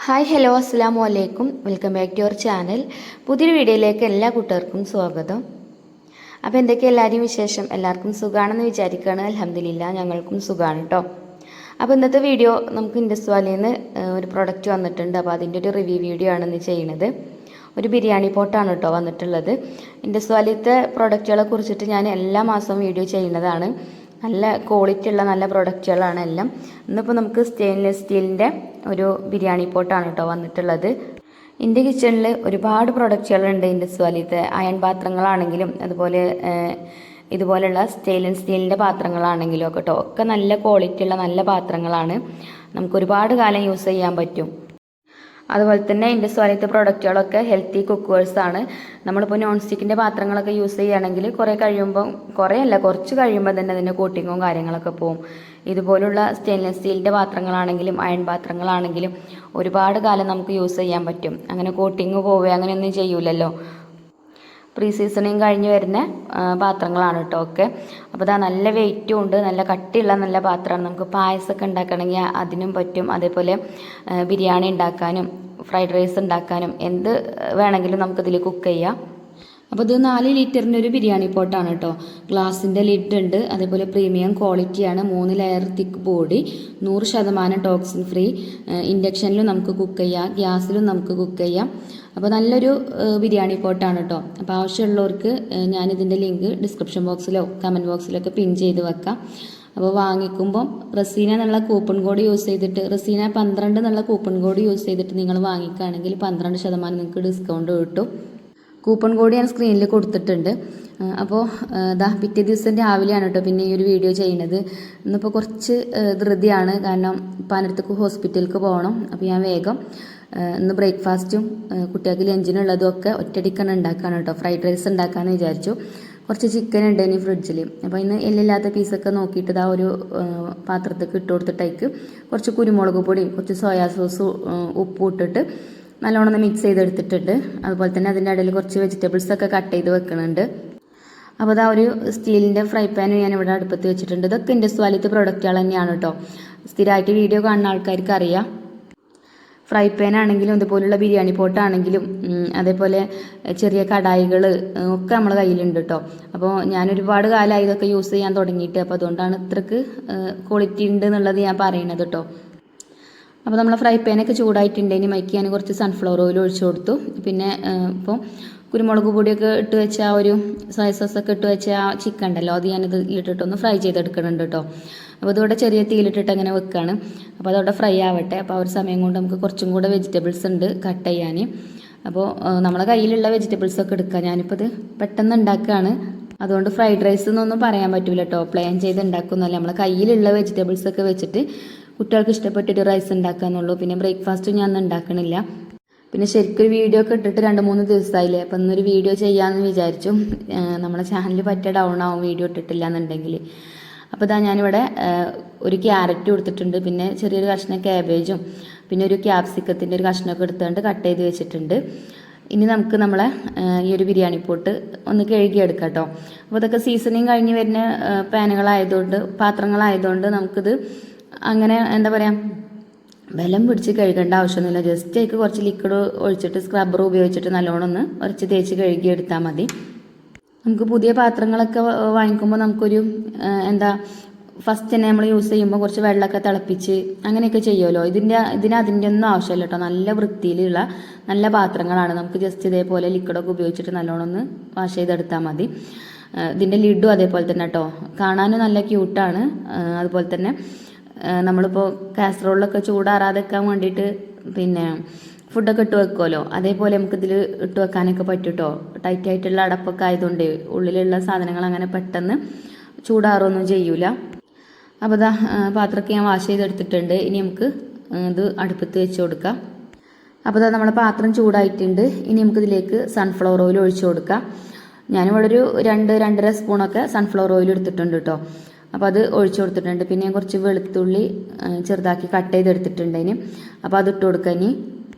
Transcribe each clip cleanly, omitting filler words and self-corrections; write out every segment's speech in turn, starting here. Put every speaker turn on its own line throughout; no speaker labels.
Hi hello അസ്സാം വലൈക്കും welcome back to your channel. പുതിയൊരു വീഡിയോയിലേക്ക് എല്ലാ കൂട്ടുകാർക്കും സ്വാഗതം. അപ്പോൾ എന്തൊക്കെ എല്ലാവരും വിശേഷം? എല്ലാവർക്കും സുഖമാണെന്ന് വിചാരിക്കുകയാണ്. അൽഹംദുലില്ലാ ഞങ്ങൾക്കും സുഖമാണ് കേട്ടോ. അപ്പോൾ ഇന്നത്തെ വീഡിയോ നമുക്ക് ഇൻഡസ് വാലിയിൽ നിന്ന് ഒരു പ്രൊഡക്റ്റ് വന്നിട്ടുണ്ട്. അപ്പോൾ അതിൻ്റെ ഒരു റിവ്യൂ വീഡിയോ ആണ് ഇന്ന് ചെയ്യുന്നത്. ഒരു ബിരിയാണി പോട്ടാണ് കേട്ടോ വന്നിട്ടുള്ളത്. ഇൻഡസ് വാലിയത്തെ പ്രൊഡക്റ്റുകളെ കുറിച്ചിട്ട് ഞാൻ എല്ലാ മാസവും വീഡിയോ ചെയ്യുന്നതാണ്. നല്ല ക്വാളിറ്റി ഉള്ള നല്ല പ്രൊഡക്റ്റുകളാണ് എല്ലാം. ഇന്നിപ്പോൾ നമുക്ക് സ്റ്റെയിൻലെസ് സ്റ്റീലിൻ്റെ ഒരു ബിരിയാണി പോട്ടാണ് കേട്ടോ വന്നിട്ടുള്ളത്. എൻ്റെ കിച്ചണിൽ ഒരുപാട് പ്രൊഡക്റ്റുകളുണ്ട്. ഇൻഡസ് വാലിയത്തെ അയൺ പാത്രങ്ങളാണെങ്കിലും അതുപോലെ ഇതുപോലെയുള്ള സ്റ്റെയിൻലെസ് സ്റ്റീലിൻ്റെ പാത്രങ്ങളാണെങ്കിലും ഒക്കെ കേട്ടോ ഒക്കെ നല്ല ക്വാളിറ്റി ഉള്ള നല്ല പാത്രങ്ങളാണ്. നമുക്ക് ഒരുപാട് കാലം യൂസ് ചെയ്യാൻ പറ്റും. അതുപോലെ തന്നെ ഇൻഡസ് വാലിയത്തെ പ്രൊഡക്റ്റുകളൊക്കെ ഹെൽത്തി കുക്കേഴ്സാണ്. നമ്മളിപ്പോൾ നോൺ സ്റ്റിക്കിൻ്റെ പാത്രങ്ങളൊക്കെ യൂസ് ചെയ്യുകയാണെങ്കിൽ കുറച്ച് കഴിയുമ്പോൾ തന്നെ അതിൻ്റെ കോട്ടിങ്ങും കാര്യങ്ങളൊക്കെ പോവും. ഇതുപോലുള്ള സ്റ്റെയിൻലെസ് സ്റ്റീലിൻ്റെ പാത്രങ്ങളാണെങ്കിലും അയൺ പാത്രങ്ങളാണെങ്കിലും ഒരുപാട് കാലം നമുക്ക് യൂസ് ചെയ്യാൻ പറ്റും. അങ്ങനെ കോട്ടിങ് പോവുക അങ്ങനെയൊന്നും ചെയ്യൂലല്ലോ. പ്രീ സീസണിങ് കഴിഞ്ഞ് വരുന്ന പാത്രങ്ങളാണ് കേട്ടോ ഒക്കെ. അപ്പോൾ ഇതാ നല്ല വെയിറ്റും ഉണ്ട്, നല്ല കട്ടിയുള്ള നല്ല പാത്രമാണ്. നമുക്ക് പായസമൊക്കെ ഉണ്ടാക്കണമെങ്കിൽ അതിനും പറ്റും. അതേപോലെ ബിരിയാണി ഉണ്ടാക്കാനും ഫ്രൈഡ് റൈസ് ഉണ്ടാക്കാനും എന്ത് വേണമെങ്കിലും നമുക്കിതിൽ കുക്ക് ചെയ്യാം. അപ്പോൾ ഇത് 4 ലിറ്ററിൻ്റെ ഒരു ബിരിയാണി പോട്ടാണ് കേട്ടോ. ഗ്ലാസിൻ്റെ ലിഡ് ഉണ്ട്. അതേപോലെ പ്രീമിയം ക്വാളിറ്റിയാണ്. 3 ലെയർ തിക്ക് ബോഡി, 100% ടോക്സിൻ ഫ്രീ. ഇൻഡക്ഷനിലും നമുക്ക് കുക്ക് ചെയ്യാം, ഗ്യാസിലും നമുക്ക് കുക്ക് ചെയ്യാം. അപ്പോൾ നല്ലൊരു ബിരിയാണി പോട്ടാണ് കേട്ടോ. അപ്പോൾ ആവശ്യമുള്ളവർക്ക് ഞാനിതിൻ്റെ ലിങ്ക് ഡിസ്ക്രിപ്ഷൻ ബോക്സിലോ കമൻറ്റ് ബോക്സിലൊക്കെ പിൻ ചെയ്ത് വെക്കാം. അപ്പോൾ വാങ്ങിക്കുമ്പം റസീന എന്നുള്ള കൂപ്പൺ കോഡ് യൂസ് ചെയ്തിട്ട് റസീന 12 എന്നുള്ള കൂപ്പൺ കോഡ് യൂസ് ചെയ്തിട്ട് നിങ്ങൾ വാങ്ങിക്കുകയാണെങ്കിൽ 12% നിങ്ങൾക്ക് ഡിസ്കൗണ്ട് കിട്ടും. കൂപ്പൺ കോഡ് ഞാൻ സ്ക്രീനിൽ കൊടുത്തിട്ടുണ്ട്. അപ്പോൾ പിറ്റേ ദിവസം രാവിലെയാണ് കേട്ടോ പിന്നെ ഈ ഒരു വീഡിയോ ചെയ്യുന്നത്. ഇന്നിപ്പോൾ കുറച്ച് ധൃതിയാണ്, കാരണം പനടത്തേക്ക് ഹോസ്പിറ്റലിലേക്ക് പോകണം. അപ്പോൾ ഞാൻ വേഗം ഇന്ന് ബ്രേക്ക്ഫാസ്റ്റും കുട്ടികൾക്ക് ലഞ്ചിനുള്ളതും ഒക്കെ ഒറ്റയടിക്കാണ് ഉണ്ടാക്കുകയാണ് കേട്ടോ. ഫ്രൈഡ് റൈസ് ഉണ്ടാക്കാമെന്ന് വിചാരിച്ചു. കുറച്ച് ചിക്കൻ ഉണ്ട് ഇനി ഫ്രിഡ്ജിൽ. അപ്പോൾ ഇന്ന് എല്ലില്ലാത്ത പീസൊക്കെ നോക്കിയിട്ട് ഒരു പാത്രത്തേക്ക് ഇട്ട് കൊടുത്തിട്ടേക്ക് കുറച്ച് കുരുമുളക് പൊടിയും കുറച്ച് സോയാ സോസും ഉപ്പും ഇട്ടിട്ട് നല്ലോണം ഒന്ന് മിക്സ് ചെയ്തെടുത്തിട്ടുണ്ട്. അതുപോലെ തന്നെ അതിൻ്റെ ഇടയിൽ കുറച്ച് വെജിറ്റബിൾസൊക്കെ കട്ട് ചെയ്ത് വെക്കുന്നുണ്ട്. അപ്പോൾ ഒരു സ്റ്റീലിൻ്റെ ഫ്രൈ പാൻ ഞാനിവിടെ അടുപ്പത്ത് വെച്ചിട്ടുണ്ട്. ഇതൊക്കെ ഇൻഡസ് വാലിയത്തെ പ്രൊഡക്റ്റുകൾ തന്നെയാണ് കേട്ടോ. സ്ഥിരമായിട്ട് വീഡിയോ കാണുന്ന ആൾക്കാർക്ക് അറിയാം. ഫ്രൈ പാൻ ആണെങ്കിലും അതുപോലുള്ള ബിരിയാണി പോട്ടാണെങ്കിലും അതേപോലെ ചെറിയ കടായികൾ ഒക്കെ നമ്മളെ കയ്യിലുണ്ട് കേട്ടോ. അപ്പോൾ ഞാൻ ഒരുപാട് കാലമായി ഇതൊക്കെ യൂസ് ചെയ്യാൻ തുടങ്ങിയിട്ട്. അപ്പോൾ അതുകൊണ്ടാണ് ഇത്രക്ക് ക്വാളിറ്റി ഉണ്ട് എന്നുള്ളത് ഞാൻ പറയുന്നത് കേട്ടോ. അപ്പോൾ നമ്മളെ ഫ്രൈ പാനൊക്കെ ചൂടായിട്ടുണ്ടെങ്കിൽ മൈക്ക് ഞാൻ കുറച്ച് സൺഫ്ലവർ ഓയിൽ ഒഴിച്ചു കൊടുത്തു. പിന്നെ ഇപ്പോൾ കുരുമുളക് പൊടിയൊക്കെ ഇട്ട് വെച്ച ഒരു സോയ സോസൊക്കെ ഇട്ട് വെച്ച ആ ചിക്കൻ ഉണ്ടല്ലോ, അത് ഞാനിത് ഇട്ടിട്ടൊന്ന് ഫ്രൈ ചെയ്തെടുക്കുന്നുണ്ട് കേട്ടോ. അപ്പോൾ ഇതോടെ ചെറിയ തീയിലിട്ടിട്ട് അങ്ങനെ വെക്കുകയാണ്. അപ്പോൾ അതോടെ ഫ്രൈ ആവട്ടെ. അപ്പോൾ ആ ഒരു സമയം കൊണ്ട് നമുക്ക് കുറച്ചും കൂടെ വെജിറ്റബിൾസ് ഉണ്ട് കട്ട് ചെയ്യാൻ. അപ്പോൾ നമ്മളെ കയ്യിലുള്ള വെജിറ്റബിൾസൊക്കെ എടുക്കുക. ഞാനിപ്പോൾ ഇത് പെട്ടെന്ന് ഉണ്ടാക്കുകയാണ്. അതുകൊണ്ട് ഫ്രൈഡ് റൈസ് എന്നൊന്നും പറയാൻ പറ്റില്ല കേട്ടോ. പ്ലാൻ ചെയ്ത് ഉണ്ടാക്കുന്നതല്ല, നമ്മളെ കയ്യിലുള്ള വെജിറ്റബിൾസൊക്കെ വെച്ചിട്ട് കുട്ടികൾക്ക് ഇഷ്ടപ്പെട്ടൊരു റൈസ് ഉണ്ടാക്കുക എന്നുള്ളൂ. പിന്നെ ബ്രേക്ക്ഫാസ്റ്റും ഞാൻ ഉണ്ടാക്കണില്ല. പിന്നെ ശരിക്കും വീഡിയോ ഒക്കെ ഇട്ടിട്ട് 2-3 ദിവസമായില്ലേ. അപ്പം ഇന്നൊരു വീഡിയോ ചെയ്യാമെന്ന് വിചാരിച്ചു. നമ്മളെ ചാനൽ ഡൗൺ ആവും വീഡിയോ ഇട്ടിട്ടില്ല എന്നുണ്ടെങ്കിൽ. അപ്പോൾ ഞാനിവിടെ ഒരു ക്യാരറ്റ് കൊടുത്തിട്ടുണ്ട്. പിന്നെ ചെറിയൊരു കഷ്ണം ക്യാബേജും പിന്നെ ഒരു ക്യാപ്സിക്കത്തിൻ്റെ ഒരു കഷ്ണമൊക്കെ എടുത്തുകൊണ്ട് കട്ട് ചെയ്ത് വെച്ചിട്ടുണ്ട്. ഇനി നമുക്ക് നമ്മളെ ഈ ഒരു ബിരിയാണി പോട്ട് ഒന്ന് കഴുകിയെടുക്കാം കേട്ടോ. അപ്പോൾ ഇതൊക്കെ സീസണിങ് കഴിഞ്ഞ് വരുന്ന പാത്രങ്ങളായതുകൊണ്ട് നമുക്കിത് അങ്ങനെ എന്താ പറയുക ബലം പിടിച്ച് കഴുകേണ്ട ആവശ്യമൊന്നുമില്ല. ജസ്റ്റ് അതിലേക്ക് കുറച്ച് ലിക്വിഡ് ഒഴിച്ചിട്ട് സ്ക്രബ്ബർ ഉപയോഗിച്ചിട്ട് നല്ലോണം ഒന്ന് ഉരച്ച് തേച്ച് കഴുകിയെടുത്താൽ മതി. നമുക്ക് പുതിയ പാത്രങ്ങളൊക്കെ വാങ്ങിക്കുമ്പോൾ നമുക്കൊരു ഫസ്റ്റ് തന്നെ നമ്മൾ യൂസ് ചെയ്യുമ്പോൾ കുറച്ച് വെള്ളമൊക്കെ തിളപ്പിച്ച് അങ്ങനെയൊക്കെ ചെയ്യുമല്ലോ. അതിൻ്റെ ഒന്നും ആവശ്യമില്ല കേട്ടോ. നല്ല വൃത്തിയിലുള്ള നല്ല പാത്രങ്ങളാണ്. നമുക്ക് ജസ്റ്റ് ഇതേപോലെ ലിക്വിഡൊക്കെ ഉപയോഗിച്ചിട്ട് നല്ലോണം ഒന്ന് വാഷ് ചെയ്തെടുത്താൽ മതി. ഇതിൻ്റെ ലിഡും അതേപോലെ തന്നെ കേട്ടോ. കാണാനും നല്ല ക്യൂട്ടാണ്. അതുപോലെ തന്നെ നമ്മളിപ്പോൾ കാസറോളിലൊക്കെ ചൂടാറാതെ വെക്കാൻ വേണ്ടിയിട്ട് പിന്നെ ഫുഡൊക്കെ ഇട്ട് വെക്കുമല്ലോ, അതേപോലെ നമുക്കിതിൽ ഇട്ട് വെക്കാനൊക്കെ പറ്റും കേട്ടോ. ടൈറ്റായിട്ടുള്ള അടപ്പൊക്കെ ആയതുകൊണ്ട് ഉള്ളിലുള്ള സാധനങ്ങൾ അങ്ങനെ പെട്ടെന്ന് ചൂടാറൊന്നും ചെയ്യൂല. അപ്പോൾ പാത്രമൊക്കെ ഞാൻ വാഷ് ചെയ്തെടുത്തിട്ടുണ്ട്. ഇനി നമുക്ക് ഇത് അടുപ്പത്ത് വെച്ച് കൊടുക്കാം. അപ്പോൾ നമ്മുടെ പാത്രം ചൂടായിട്ടുണ്ട്. ഇനി നമുക്കിതിലേക്ക് സൺഫ്ലവർ ഓയിൽ ഒഴിച്ചു കൊടുക്കാം. ഞാനിവിടെ ഒരു 2-2.5 സ്പൂണൊക്കെ സൺഫ്ലവർ ഓയിൽ എടുത്തിട്ടുണ്ട് കേട്ടോ. അപ്പോൾ അത് ഒഴിച്ചു കൊടുത്തിട്ടുണ്ട്. പിന്നെ കുറച്ച് വെളുത്തുള്ളി ചെറുതാക്കി കട്ട് ചെയ്തെടുത്തിട്ടുണ്ട്. അപ്പോൾ അത് ഇട്ട് കൊടുക്കാം. ഇനി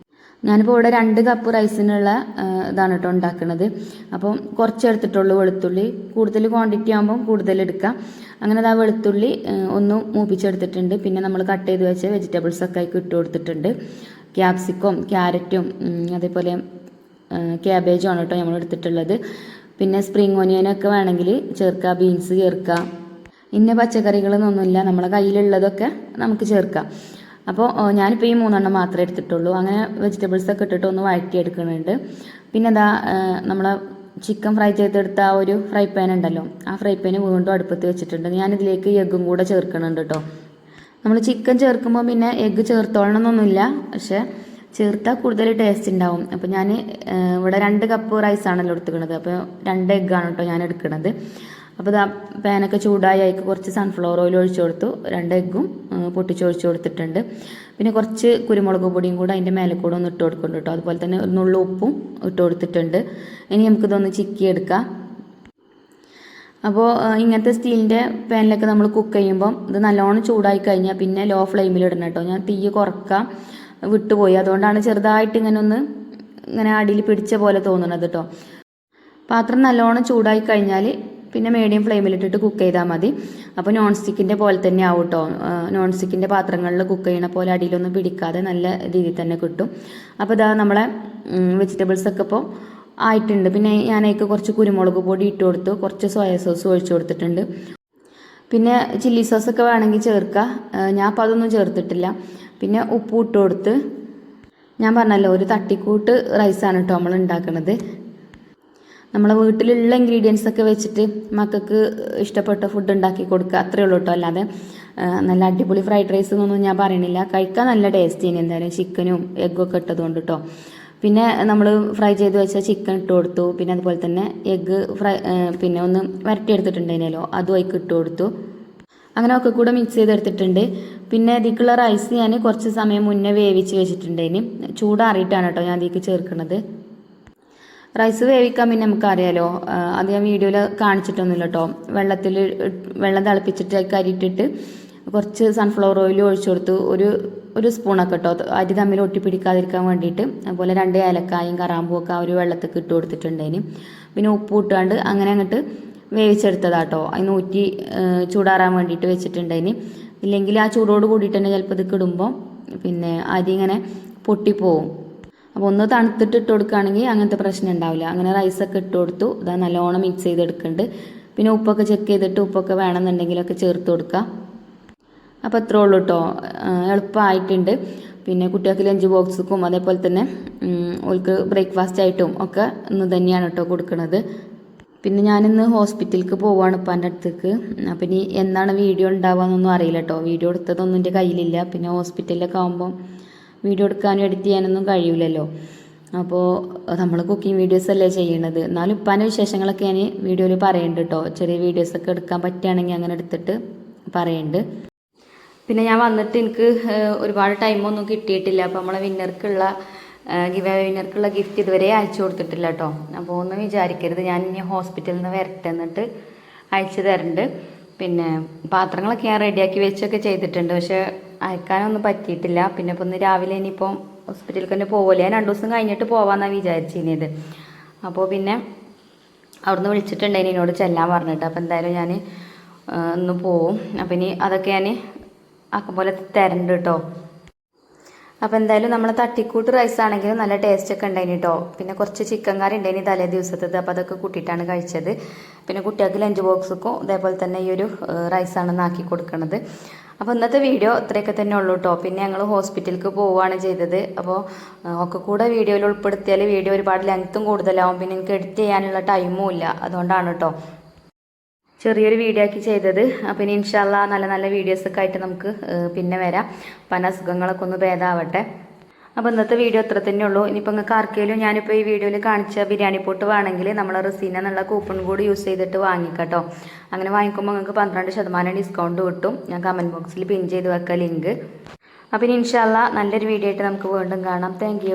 ഞാനിപ്പോൾ ഇവിടെ 2 കപ്പ് റൈസിനുള്ള ഇതാണ് കേട്ടോ ഉണ്ടാക്കുന്നത്. അപ്പം കുറച്ച് എടുത്തിട്ടുള്ളൂ വെളുത്തുള്ളി. കൂടുതൽ ക്വാണ്ടിറ്റി ആകുമ്പോൾ കൂടുതൽ എടുക്കാം. അങ്ങനെ വെളുത്തുള്ളി ഒന്ന് മൂപ്പിച്ചെടുത്തിട്ടുണ്ട്. പിന്നെ നമ്മൾ കട്ട് ചെയ്ത് വെച്ച വെജിറ്റബിൾസൊക്കെ ഇട്ട് കൊടുത്തിട്ടുണ്ട്. ക്യാപ്സിക്കും ക്യാരറ്റും അതേപോലെ ക്യാബേജും ആണ് കേട്ടോ നമ്മൾ എടുത്തിട്ടുള്ളത്. പിന്നെ സ്പ്രിംഗ് ഓനിയനൊക്കെ വേണമെങ്കിൽ ചേർക്കുക, ബീൻസ് ചേർക്കുക. ഇന്ന പച്ചക്കറികളൊന്നുമില്ല, നമ്മളെ കയ്യിലുള്ളതൊക്കെ നമുക്ക് ചേർക്കാം. അപ്പോൾ ഞാനിപ്പോൾ ഈ 3 മാത്രമേ എടുത്തിട്ടുള്ളൂ. അങ്ങനെ വെജിറ്റബിൾസൊക്കെ ഇട്ടിട്ട് ഒന്ന് വഴറ്റിയെടുക്കുന്നുണ്ട്. പിന്നെ എന്താ നമ്മളെ ചിക്കൻ ഫ്രൈ ചെയ്തെടുത്ത ആ ഒരു ഫ്രൈ പാൻ ഉണ്ടല്ലോ, ആ ഫ്രൈ പാന് വീണ്ടും അടുപ്പത്ത് വെച്ചിട്ടുണ്ട്. ഞാനിതിലേക്ക് എഗ്ഗും കൂടെ ചേർക്കുന്നുണ്ട് കേട്ടോ. നമ്മൾ ചിക്കൻ ചേർക്കുമ്പോൾ പിന്നെ എഗ്ഗ് ചേർത്തോളണമെന്നൊന്നുമില്ല, പക്ഷേ ചേർത്താൽ കൂടുതൽ ടേസ്റ്റ് ഉണ്ടാവും. അപ്പോൾ ഞാൻ ഇവിടെ 2 കപ്പ് റൈസാണല്ലോ എടുത്തുക്കുന്നത്, അപ്പോൾ 2 എഗ്ഗാണ് കേട്ടോ ഞാൻ എടുക്കുന്നത്. അപ്പോൾ ഇതാ പാനൊക്കെ ചൂടായി അതിലേക്ക് കുറച്ച് സൺഫ്ലവർ ഓയിൽ ഒഴിച്ചു കൊടുത്തു. 2 എഗ്ഗും പൊട്ടിച്ചൊഴിച്ച് കൊടുത്തിട്ടുണ്ട്. പിന്നെ കുറച്ച് കുരുമുളക് പൊടിയും കൂടെ അതിൻ്റെ മേലെ കൂടെ ഒന്ന് ഇട്ട് കൊടുക്കുന്നുണ്ട് കേട്ടോ. അതുപോലെ തന്നെ ഒരു നുള്ളു ഉപ്പും ഇട്ട് കൊടുത്തിട്ടുണ്ട്. ഇനി നമുക്കിതൊന്ന് ചിക്കിയെടുക്കാം. അപ്പോൾ ഇങ്ങനത്തെ സ്റ്റീലിൻ്റെ പാനിലൊക്കെ നമ്മൾ കുക്ക് ചെയ്യുമ്പം ഇത് നല്ലോണം ചൂടായി കഴിഞ്ഞാൽ പിന്നെ ലോ ഫ്ലെയിമിൽ ഇടണം കേട്ടോ. ഞാൻ തീ കുറക്കാം വിട്ടുപോയി, അതുകൊണ്ടാണ് ചെറുതായിട്ട് ഇങ്ങനെ അടിയിൽ പിടിച്ച പോലെ തോന്നുന്നത് കേട്ടോ. പാത്രം നല്ലോണം ചൂടായി കഴിഞ്ഞാൽ പിന്നെ മീഡിയം ഫ്ലെയിമിലിട്ടിട്ട് കുക്ക് ചെയ്താൽ മതി. അപ്പോൾ നോൺ സ്റ്റിക്കിൻ്റെ പോലെ തന്നെ ആവും കേട്ടോ. നോൺ സ്റ്റിക്കിൻ്റെ പാത്രങ്ങളിൽ കുക്ക് ചെയ്യണ പോലെ അടിയിലൊന്നും പിടിക്കാതെ നല്ല രീതിയിൽ തന്നെ കിട്ടും. അപ്പോൾ ഇതാ നമ്മളെ വെജിറ്റബിൾസൊക്കെ ഇപ്പോൾ ആയിട്ടുണ്ട്. പിന്നെ ഞാനേക്ക് കുറച്ച് കുരുമുളക് പൊടി ഇട്ട് കൊടുത്തു, കുറച്ച് സോയ സോസ് ഒഴിച്ചു കൊടുത്തിട്ടുണ്ട്. പിന്നെ ചില്ലി സോസൊക്കെ വേണമെങ്കിൽ ചേർക്കുക. ഞാൻ അപ്പോൾ അതൊന്നും ചേർത്തിട്ടില്ല. പിന്നെ ഉപ്പ് ഇട്ട് കൊടുത്ത്, ഞാൻ പറഞ്ഞല്ലോ ഒരു തട്ടിക്കൂട്ട് റൈസാണ് കേട്ടോ നമ്മൾ ഉണ്ടാക്കുന്നത്. നമ്മളെ വീട്ടിലുള്ള ഇൻഗ്രീഡിയൻസ് ഒക്കെ വെച്ചിട്ട് മക്കൾക്ക് ഇഷ്ടപ്പെട്ട ഫുഡ് ഉണ്ടാക്കി കൊടുക്കുക, അത്രയേ ഉള്ളൂ കേട്ടോ. അല്ലാതെ നല്ല അടിപൊളി ഫ്രൈഡ് റൈസ് എന്നൊന്നും ഞാൻ പറയണില്ല. കഴിക്കാൻ നല്ല ടേസ്റ്റ് ഇനി എന്തായാലും ചിക്കനും എഗ്ഗൊക്കെ ഇട്ടതുകൊണ്ട് കേട്ടോ. പിന്നെ നമ്മൾ ഫ്രൈ ചെയ്ത് വെച്ച ചിക്കൻ ഇട്ട് കൊടുത്തു. പിന്നെ അതുപോലെ തന്നെ എഗ്ഗ് പിന്നെ ഒന്ന് വരട്ടിയെടുത്തിട്ടുണ്ടായിരുന്നല്ലോ, അതും അതിലേക്ക് ഇട്ട് കൊടുത്തു. അങ്ങനെ ഒക്കെ കൂടെ മിക്സ് ചെയ്തെടുത്തിട്ടുണ്ട്. പിന്നെ ഇതിലേക്കുള്ള റൈസ് ഞാൻ കുറച്ച് സമയം മുന്നേ വേവിച്ച് വെച്ചിട്ടുണ്ടായിന്. ചൂടാറിയിട്ടാണ് കേട്ടോ ഞാൻ ഇതിലേക്ക് ചേർക്കുന്നത്. റൈസ് വേവിക്കാൻ പിന്നെ നമുക്കറിയാലോ, അത് ഞാൻ വീഡിയോയിൽ കാണിച്ചിട്ടൊന്നുമില്ല കേട്ടോ. വെള്ളം തിളപ്പിച്ചിട്ട് കരിയിട്ടിട്ട് കുറച്ച് സൺഫ്ലവർ ഓയിൽ ഒഴിച്ചു കൊടുത്തു. ഒരു സ്പൂണൊക്കെ കേട്ടോ, അരി തമ്മിൽ ഒട്ടിപ്പിടിക്കാതിരിക്കാൻ വേണ്ടിയിട്ട്. അതുപോലെ 2 ഏലക്കായും കറാമ്പും ഒക്കെ ആ ഒരു വെള്ളത്തിൽ ഇട്ട് കൊടുത്തിട്ടുണ്ടേന്. പിന്നെ ഉപ്പ് ഇട്ടാണ്ട് അങ്ങനെ അങ്ങോട്ട് വേവിച്ചെടുത്തതാട്ടോ. അതിന് ഊറ്റി ചൂടാറാൻ വേണ്ടിയിട്ട് വെച്ചിട്ടുണ്ടേന്. ഇല്ലെങ്കിൽ ആ ചൂടോട് കൂടിയിട്ട് തന്നെ ചിലപ്പോൾ ഇത് ഇടുമ്പോൾ പിന്നെ അരി ഇങ്ങനെ പൊട്ടിപ്പോവും. അപ്പോൾ ഒന്ന് തണുത്തിട്ട് ഇട്ട് കൊടുക്കുകയാണെങ്കിൽ അങ്ങനത്തെ പ്രശ്നം ഉണ്ടാവില്ല. അങ്ങനെ റൈസൊക്കെ ഇട്ട് കൊടുത്തു. ഇതാ നല്ലോണം മിക്സ് ചെയ്തെടുക്കുന്നുണ്ട്. പിന്നെ ഉപ്പൊക്കെ ചെക്ക് ചെയ്തിട്ട് ഉപ്പൊക്കെ വേണമെന്നുണ്ടെങ്കിലൊക്കെ ചേർത്ത് കൊടുക്കുക. അപ്പോൾ ഇത്രേ ഉള്ളൂ കേട്ടോ, എളുപ്പമായിട്ടുണ്ട്. പിന്നെ കുട്ടികൾക്ക് ലഞ്ച് ബോക്സിക്കും അതേപോലെ തന്നെ ഓൾക്ക് ബ്രേക്ക്ഫാസ്റ്റ് ആയിട്ടും ഒക്കെ ഇന്ന് തന്നെയാണ് കേട്ടോ കൊടുക്കുന്നത്. പിന്നെ ഞാനിന്ന് ഹോസ്പിറ്റലിലേക്ക് പോവുകയാണ് ഇപ്പം എൻ്റെ അടുത്തേക്ക്. അപ്പം ഇനി എന്താണ് വീഡിയോ ഉണ്ടാവുകയെന്നൊന്നും അറിയില്ല കേട്ടോ. വീഡിയോ എടുത്തതൊന്നും എൻ്റെ കയ്യിലില്ല. പിന്നെ ഹോസ്പിറ്റലിലൊക്കെ ആകുമ്പം വീഡിയോ എടുക്കാനും എഡിറ്റ് ചെയ്യാനൊന്നും കഴിയില്ലല്ലോ. അപ്പോൾ നമ്മൾ കുക്കിംഗ് വീഡിയോസ് അല്ലേ ചെയ്യണത്. എന്നാലും ഇപ്പാൻ്റെ വിശേഷങ്ങളൊക്കെ ഞാൻ വീഡിയോയിൽ പറയുന്നുണ്ട് കേട്ടോ. ചെറിയ വീഡിയോസൊക്കെ എടുക്കാൻ പറ്റുകയാണെങ്കിൽ അങ്ങനെ എടുത്തിട്ട് പറയുന്നുണ്ട്. പിന്നെ ഞാൻ വന്നിട്ട് എനിക്ക് ഒരുപാട് ടൈമൊന്നും കിട്ടിയിട്ടില്ല. അപ്പോൾ നമ്മളെ വിന്നർക്കുള്ള ഗിഫ്റ്റ് ഇതുവരെ അയച്ചു കൊടുത്തിട്ടില്ല കേട്ടോ. അപ്പോൾ ഒന്നും വിചാരിക്കരുത്, ഞാൻ ഇനി ഹോസ്പിറ്റലിൽ നിന്ന് വരട്ടെ എന്നിട്ട് അയച്ചു തരുന്നുണ്ട്. പിന്നെ പാത്രങ്ങളൊക്കെ ഞാൻ റെഡിയാക്കി വെച്ചൊക്കെ ചെയ്തിട്ടുണ്ട്, പക്ഷേ അയക്കാനൊന്നും പറ്റിയിട്ടില്ല. പിന്നെ ഇപ്പം ഇന്ന് രാവിലെ ഇനിയിപ്പം ഹോസ്പിറ്റലിൽ തന്നെ പോവില്ല. ഞാൻ 2 ദിവസം കഴിഞ്ഞിട്ട് പോകാമെന്നാണ് വിചാരിച്ചിരുന്നത്. അപ്പോൾ പിന്നെ അവിടുന്ന് വിളിച്ചിട്ടുണ്ടായിന് എന്നോട് ചെല്ലാൻ പറഞ്ഞിട്ട്. അപ്പോൾ എന്തായാലും ഞാൻ ഒന്ന് പോവും. അപ്പം ഇനി അതൊക്കെ ഞാൻ ആക്കും പോലെ തരണ്ട് കേട്ടോ. അപ്പോൾ എന്തായാലും നമ്മൾ തട്ടിക്കൂട്ട് റൈസ് ആണെങ്കിലും നല്ല ടേസ്റ്റൊക്കെ ഉണ്ടായിന് കേട്ടോ. പിന്നെ കുറച്ച് ചിക്കൻ കറി ഉണ്ടായിന് തലേ ദിവസത്തത്, അപ്പോൾ അതൊക്കെ കൂട്ടിയിട്ടാണ് കഴിച്ചത്. പിന്നെ കുട്ടികൾക്ക് ലഞ്ച് ബോക്സുക്കും ഇതേപോലെ തന്നെ ഈ ഒരു റൈസാണ് ആക്കി കൊടുക്കുന്നത്. അപ്പോൾ ഇന്നത്തെ വീഡിയോ ഇത്രയൊക്കെ തന്നെ ഉള്ളൂ കേട്ടോ. പിന്നെ ഞങ്ങൾ ഹോസ്പിറ്റലിലേക്ക് പോവുകയാണ് ചെയ്തത്. അപ്പോൾ ഒക്കെ കൂടെ വീഡിയോയിൽ ഉൾപ്പെടുത്തിയാൽ വീഡിയോ ഒരുപാട് ലെങ്ത്തും കൂടുതലാവും. പിന്നെ എനിക്ക് എഡിറ്റ് ചെയ്യാനുള്ള ടൈമും ഇല്ല, അതുകൊണ്ടാണ് കേട്ടോ ചെറിയൊരു വീഡിയോ ആക്കി ചെയ്തത്. അപ്പോൾ ഇനി ഇൻഷാല്ലാ നല്ല നല്ല വീഡിയോസൊക്കെ ആയിട്ട് നമുക്ക് പിന്നെ വരാം. പല അസുഖങ്ങളൊക്കെ ഒന്ന് ഭേദമാവട്ടെ. അപ്പോൾ ഇന്നത്തെ വീഡിയോ ഇത്ര തന്നെ ഉള്ളൂ. ഇനിയിപ്പോൾ നിങ്ങൾക്ക് ആർക്കെങ്കിലും ഞാനിപ്പോൾ ഈ വീഡിയോയിൽ കാണിച്ച ബിരിയാണി പോട്ട് വേണമെങ്കിൽ നമ്മളെ റസീന എന്നുള്ള കൂപ്പൺ കോഡ് യൂസ് ചെയ്തിട്ട് വാങ്ങിക്കട്ടോ. അങ്ങനെ വാങ്ങിക്കുമ്പോൾ നിങ്ങൾക്ക് 12% ഡിസ്കൗണ്ട് കിട്ടും. ഞാൻ കമൻറ്റ് ബോക്സിൽ പിൻ ചെയ്ത് വെക്കാം ലിങ്ക്. അപ്പോൾ ഇനി ഇൻഷാല്ലാ നല്ലൊരു വീഡിയോ ആയിട്ട് നമുക്ക് വീണ്ടും കാണാം. താങ്ക്